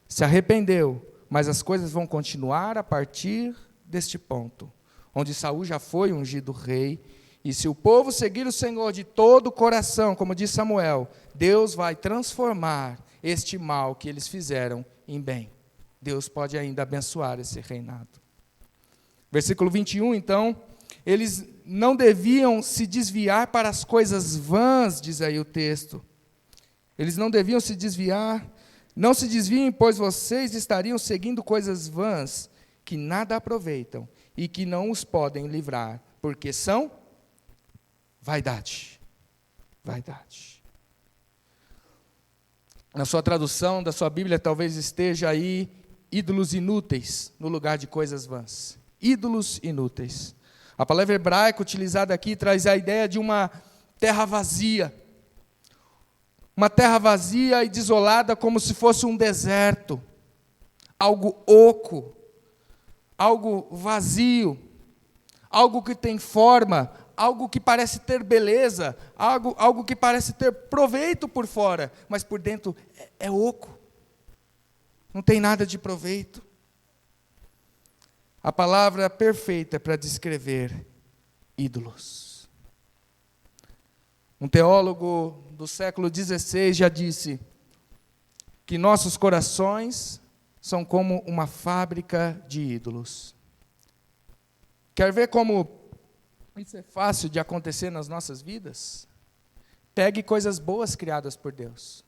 se arrependeu, mas as coisas vão continuar a partir deste ponto, onde Saul já foi ungido rei, e se o povo seguir o Senhor de todo o coração, como diz Samuel, Deus vai transformar este mal que eles fizeram em bem. Deus pode ainda abençoar esse reinado. Versículo 21, então, eles não deviam se desviar para as coisas vãs, diz aí o texto. Eles não deviam se desviar. Não se desviem, pois vocês estariam seguindo coisas vãs, que nada aproveitam e que não os podem livrar, porque são vaidade. Vaidade. Na sua tradução da sua Bíblia, talvez esteja aí ídolos inúteis, no lugar de coisas vãs. Ídolos inúteis. A palavra hebraica utilizada aqui traz a ideia de uma terra vazia. Uma terra vazia e desolada, como se fosse um deserto. Algo oco. Algo vazio. Algo que tem forma. Algo que parece ter beleza. Algo que parece ter proveito por fora. Mas por dentro é oco. Não tem nada de proveito. A palavra perfeita para descrever ídolos. Um teólogo do século XVI já disse que nossos corações são como uma fábrica de ídolos. Quer ver como isso é fácil de acontecer nas nossas vidas? Pegue coisas boas criadas por Deus.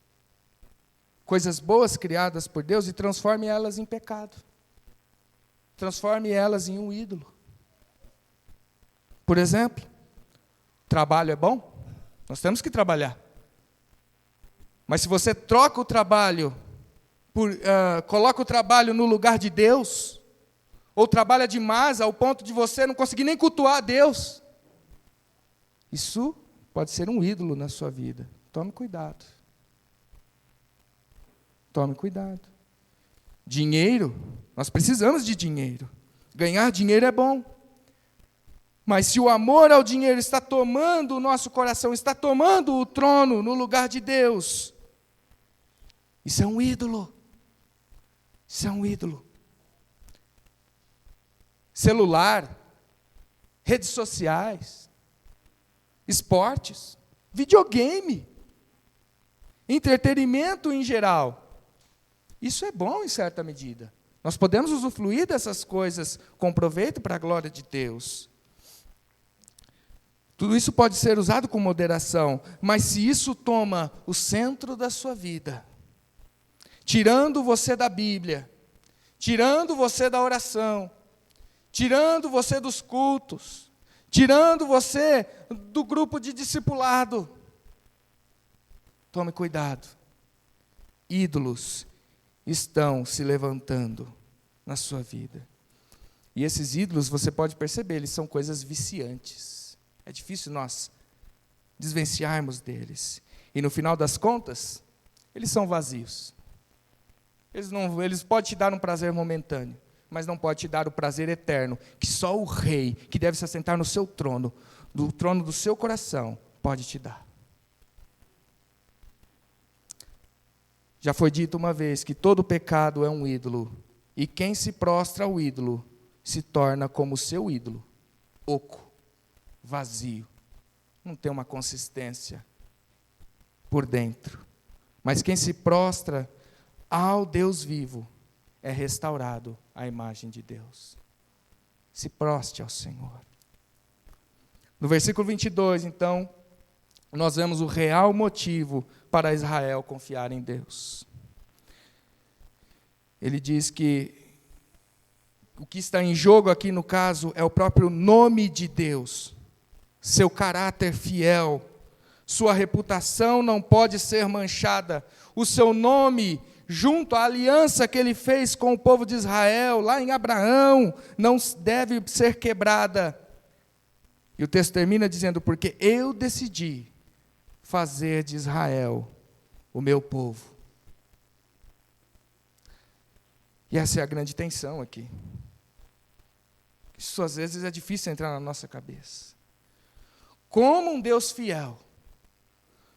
Coisas boas criadas por Deus e transforme elas em pecado. Transforme elas em um ídolo. Por exemplo, trabalho é bom? Nós temos que trabalhar. Mas se você troca o trabalho, coloca o trabalho no lugar de Deus, ou trabalha demais ao ponto de você não conseguir nem cultuar a Deus, isso pode ser um ídolo na sua vida. Tome cuidado. Tome cuidado. Dinheiro, nós precisamos de dinheiro. Ganhar dinheiro é bom. Mas se o amor ao dinheiro está tomando o nosso coração, está tomando o trono no lugar de Deus, isso é um ídolo. Isso é um ídolo. Celular, redes sociais, esportes, videogame, entretenimento em geral. Isso é bom em certa medida. Nós podemos usufruir dessas coisas com proveito para a glória de Deus. Tudo isso pode ser usado com moderação, mas se isso toma o centro da sua vida, tirando você da Bíblia, tirando você da oração, tirando você dos cultos, tirando você do grupo de discipulado, tome cuidado. Ídolos estão se levantando na sua vida. E esses ídolos, você pode perceber, eles são coisas viciantes. É difícil nós desvencilharmos deles. E no final das contas, eles são vazios. Eles podem te dar um prazer momentâneo, mas não podem te dar o prazer eterno, que só o rei, que deve se assentar no seu trono, do trono do seu coração, pode te dar. Já foi dito uma vez que todo pecado é um ídolo, e quem se prostra ao ídolo se torna como o seu ídolo, oco, vazio, não tem uma consistência por dentro. Mas quem se prostra ao Deus vivo é restaurado à imagem de Deus. Se proste ao Senhor. No versículo 22, então, nós vemos o real motivo para Israel confiar em Deus. Ele diz que o que está em jogo aqui no caso é o próprio nome de Deus, seu caráter fiel, sua reputação não pode ser manchada, o seu nome, junto à aliança que ele fez com o povo de Israel, lá em Abraão, não deve ser quebrada. E o texto termina dizendo, porque eu decidi fazer de Israel o meu povo. E essa é a grande tensão aqui. Isso às vezes é difícil entrar na nossa cabeça. Como um Deus fiel,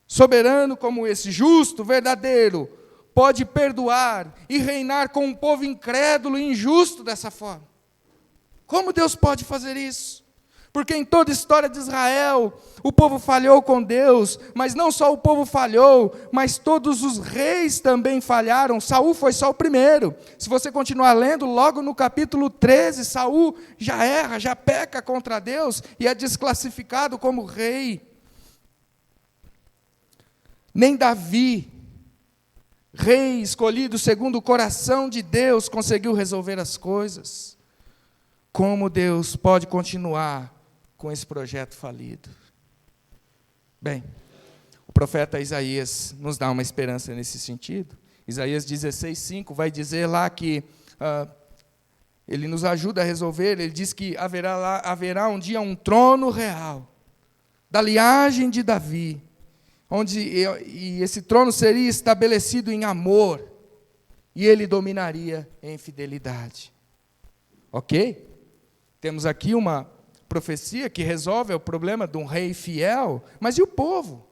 soberano como esse, justo, verdadeiro, pode perdoar e reinar com um povo incrédulo e injusto dessa forma? Como Deus pode fazer isso? Porque em toda a história de Israel, o povo falhou com Deus, mas não só o povo falhou, mas todos os reis também falharam. Saul foi só o primeiro. Se você continuar lendo, logo no capítulo 13, Saul já erra, já peca contra Deus e é desclassificado como rei. Nem Davi, rei escolhido segundo o coração de Deus, conseguiu resolver as coisas. Como Deus pode continuar com esse projeto falido? Bem, o profeta Isaías nos dá uma esperança nesse sentido. Isaías 16:5 vai dizer lá que ele nos ajuda a resolver. Ele diz que haverá um dia um trono real, da linhagem de Davi, e esse trono seria estabelecido em amor, e ele dominaria em fidelidade. Ok? Temos aqui uma profecia que resolve o problema de um rei fiel, mas e o povo?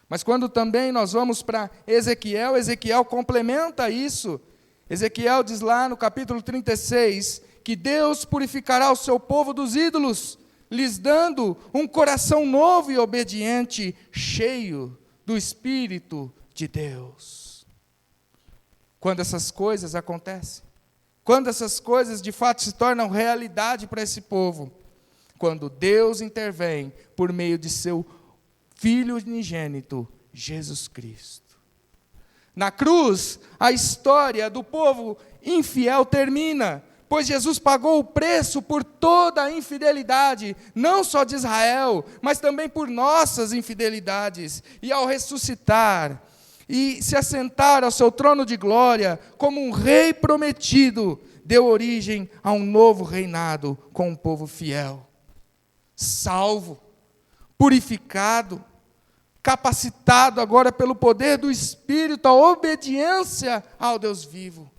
Mas quando também nós vamos para Ezequiel, Ezequiel complementa isso. Ezequiel diz lá no capítulo 36, que Deus purificará o seu povo dos ídolos, lhes dando um coração novo e obediente, cheio do Espírito de Deus. Quando essas coisas acontecem, quando essas coisas de fato se tornam realidade para esse povo, quando Deus intervém por meio de seu Filho unigênito, Jesus Cristo. Na cruz, a história do povo infiel termina, pois Jesus pagou o preço por toda a infidelidade, não só de Israel, mas também por nossas infidelidades. E ao ressuscitar e se assentar ao seu trono de glória, como um rei prometido, deu origem a um novo reinado com um povo fiel, salvo, purificado, capacitado agora pelo poder do Espírito, a obediência ao Deus vivo.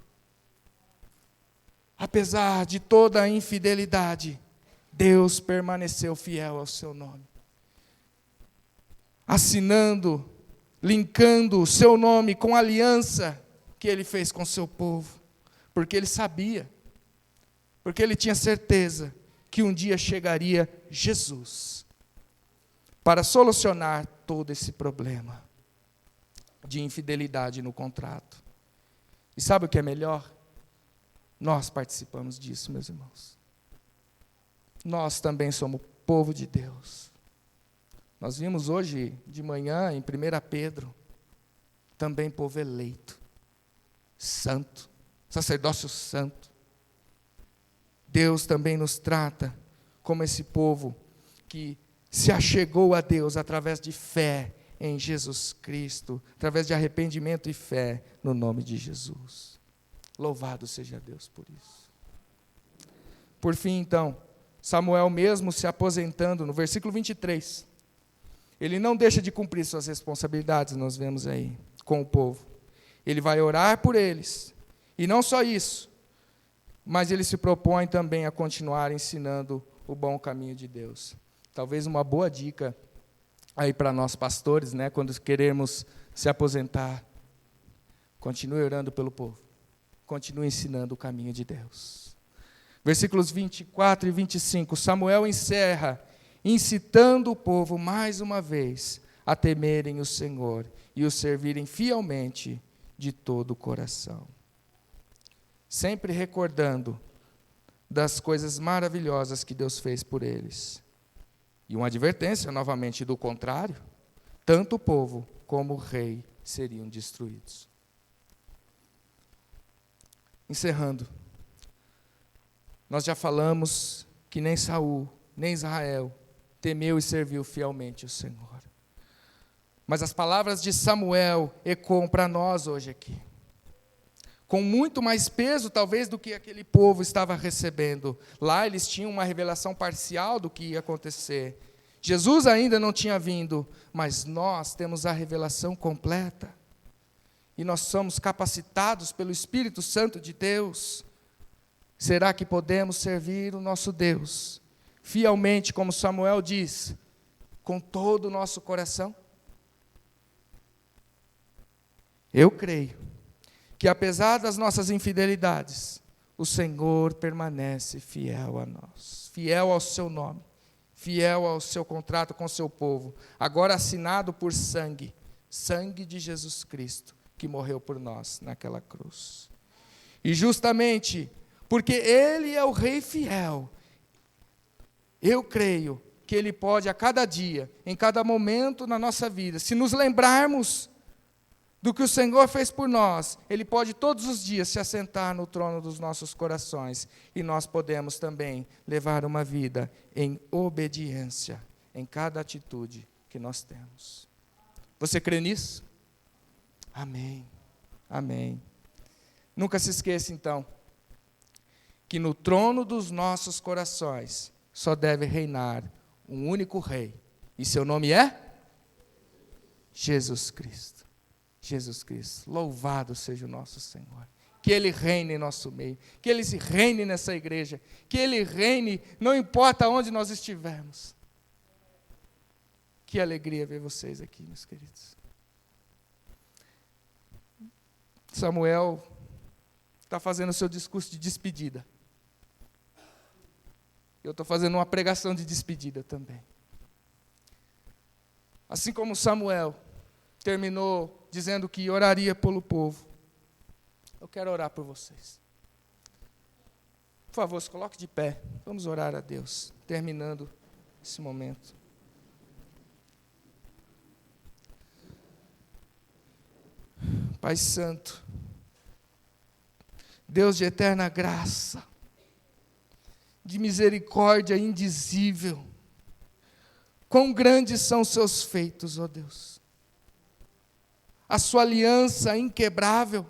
Apesar de toda a infidelidade, Deus permaneceu fiel ao seu nome, assinando, linkando o seu nome com a aliança que ele fez com o seu povo, porque ele sabia, porque ele tinha certeza que um dia chegaria Jesus para solucionar todo esse problema de infidelidade no contrato. E sabe o que é melhor? Nós participamos disso, meus irmãos. Nós também somos povo de Deus. Nós vimos hoje de manhã em 1 Pedro, também povo eleito, santo, sacerdócio santo. Deus também nos trata como esse povo que se achegou a Deus através de fé em Jesus Cristo, através de arrependimento e fé no nome de Jesus. Louvado seja Deus por isso. Por fim, então, Samuel mesmo se aposentando, no versículo 23, ele não deixa de cumprir suas responsabilidades, nós vemos aí, com o povo. Ele vai orar por eles, e não só isso, mas ele se propõe também a continuar ensinando o bom caminho de Deus. Talvez uma boa dica aí para nós pastores, né, quando queremos se aposentar, continue orando pelo povo, continue ensinando o caminho de Deus. Versículos 24 e 25, Samuel encerra, incitando o povo mais uma vez a temerem o Senhor e o servirem fielmente de todo o coração. Sempre recordando das coisas maravilhosas que Deus fez por eles. E uma advertência, novamente, do contrário, tanto o povo como o rei seriam destruídos. Encerrando, nós já falamos que nem Saul, nem Israel temeu e serviu fielmente o Senhor. Mas as palavras de Samuel ecoam para nós hoje aqui, com muito mais peso, talvez, do que aquele povo estava recebendo. Lá eles tinham uma revelação parcial do que ia acontecer. Jesus ainda não tinha vindo, mas nós temos a revelação completa. e nós somos capacitados pelo Espírito Santo de Deus, será que podemos servir o nosso Deus fielmente, como Samuel diz, com todo o nosso coração? Eu creio que, apesar das nossas infidelidades, o Senhor permanece fiel a nós, fiel ao seu nome, fiel ao seu contrato com o seu povo, agora assinado por sangue de Jesus Cristo, que morreu por nós naquela cruz. E justamente porque Ele é o Rei fiel, eu creio que Ele pode a cada dia, em cada momento na nossa vida, se nos lembrarmos do que o Senhor fez por nós, Ele pode todos os dias se assentar no trono dos nossos corações, e nós podemos também levar uma vida em obediência, em cada atitude que nós temos. Você crê nisso? Amém, amém. Nunca se esqueça, então, que no trono dos nossos corações só deve reinar um único Rei, e seu nome é Jesus Cristo. Jesus Cristo, louvado seja o nosso Senhor, que Ele reine em nosso meio, que Ele se reine nessa igreja, que Ele reine, não importa onde nós estivermos. Que alegria ver vocês aqui, meus queridos. Samuel está fazendo o seu discurso de despedida. Eu estou fazendo uma pregação de despedida também. Assim como Samuel terminou dizendo que oraria pelo povo, eu quero orar por vocês. Por favor, se coloque de pé. Vamos orar a Deus, terminando esse momento. Pai Santo, Deus de eterna graça, de misericórdia indizível, quão grandes são os seus feitos, ó Deus. A sua aliança inquebrável,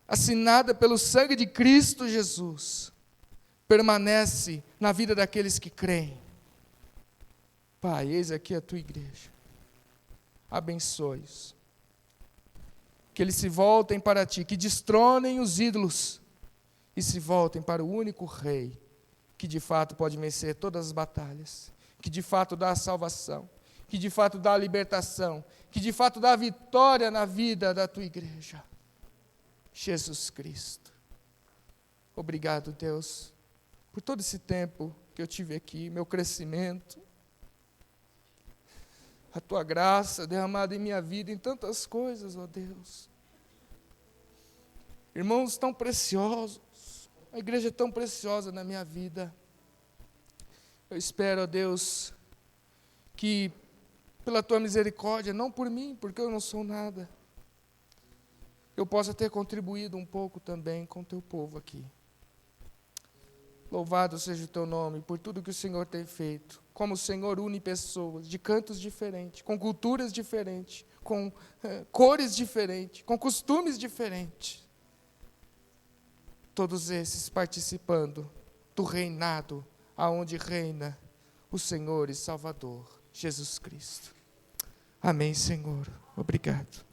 assinada pelo sangue de Cristo Jesus, permanece na vida daqueles que creem. Pai, eis aqui a tua igreja. Abençoe-os. Que eles se voltem para ti, que destronem os ídolos e se voltem para o único Rei, que de fato pode vencer todas as batalhas, que de fato dá a salvação, que de fato dá a libertação, que de fato dá a vitória na vida da tua igreja. Jesus Cristo. Obrigado, Deus, por todo esse tempo que eu tive aqui, meu crescimento, a tua graça derramada em minha vida, em tantas coisas, ó Deus. Irmãos tão preciosos, a igreja é tão preciosa na minha vida. Eu espero, ó Deus, que pela tua misericórdia, não por mim, porque eu não sou nada, eu possa ter contribuído um pouco também com o teu povo aqui. Louvado seja o teu nome por tudo que o Senhor tem feito, como o Senhor une pessoas de cantos diferentes, com culturas diferentes, com cores diferentes, com costumes diferentes, todos esses participando do reinado aonde reina o Senhor e Salvador, Jesus Cristo. Amém, Senhor. Obrigado.